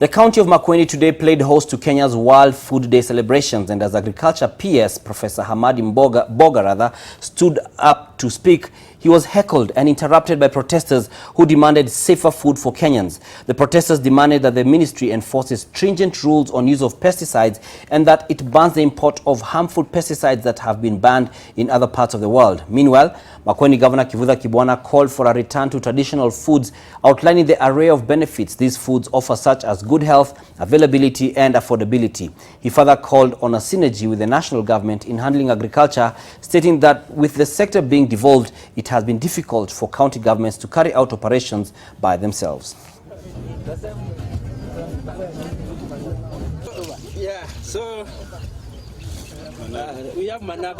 The county of Makueni today played host to Kenya's World Food Day celebrations, and as Agriculture PS Professor Hamadi Mboga stood up to speak, he was heckled and interrupted by protesters who demanded safer food for Kenyans. The protesters demanded that the ministry enforces stringent rules on use of pesticides and that it bans the import of harmful pesticides that have been banned in other parts of the world. Meanwhile, Makueni Governor Kivutha Kibwana called for a return to traditional foods, outlining the array of benefits these foods offer, such as good health, availability and affordability. He further called on a synergy with the national government in handling agriculture, stating that with the sector being devolved, it has been difficult for county governments to carry out operations by themselves.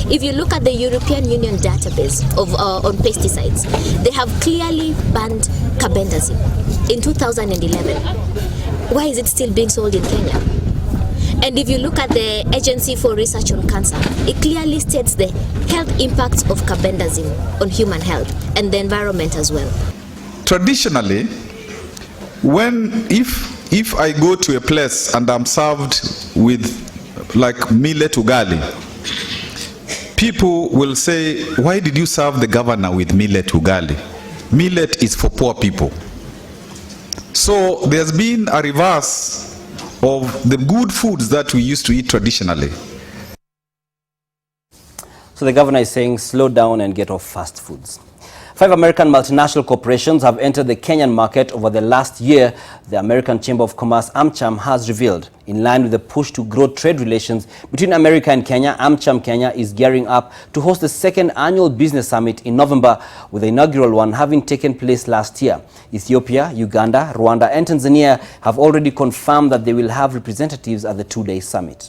If you look at the European Union database on pesticides, they have clearly banned carbendazim in 2011. Why is it still being sold in Kenya? And if you look at the Agency for Research on Cancer, it clearly states the health impacts of carbendazim on human health and the environment as well. Traditionally, if I go to a place and I'm served with like millet ugali, people will say, why did you serve the governor with millet ugali? Millet is for poor people. So there's been a reverse of the good foods that we used to eat traditionally. So the governor is saying slow down and get off fast foods. 5 American multinational corporations have entered the Kenyan market over the last year, the American Chamber of Commerce AmCham has revealed. In line with the push to grow trade relations between America and Kenya, AmCham Kenya is gearing up to host the second annual business summit in November, with the inaugural one having taken place last year. Ethiopia, Uganda, Rwanda and Tanzania have already confirmed that they will have representatives at the two-day summit.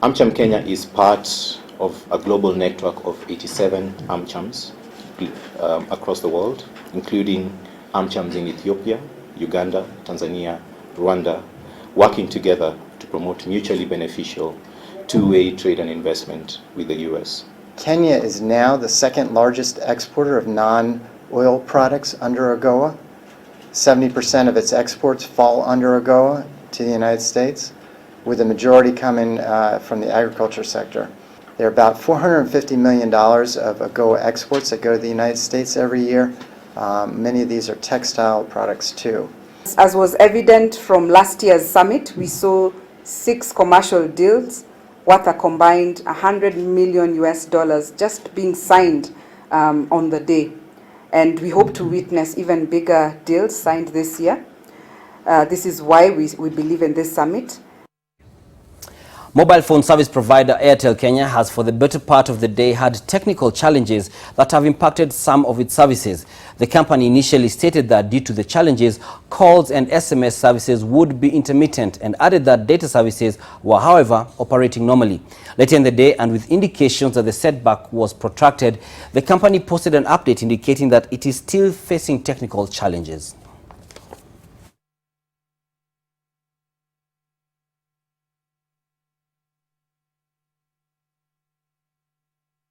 AmCham Kenya is part of a global network of 87 AmChams across the world, including AmChams in Ethiopia, Uganda, Tanzania, Rwanda, working together to promote mutually beneficial two-way trade and investment with the U.S. Kenya is now the second largest exporter of non-oil products under AGOA. 70% of its exports fall under AGOA to the United States, with the majority coming from the agriculture sector. There are about $450 million of AGOA exports that go to the United States every year. Many of these are textile products too. As was evident from last year's summit, we saw 6 commercial deals worth a combined $100 million just being signed on the day. And we hope to witness even bigger deals signed this year. This is why we believe in this summit. Mobile phone service provider Airtel Kenya has for the better part of the day had technical challenges that have impacted some of its services. The company initially stated that due to the challenges, calls and SMS services would be intermittent, and added that data services were, however, operating normally. Later in the day, and with indications that the setback was protracted, the company posted an update indicating that it is still facing technical challenges.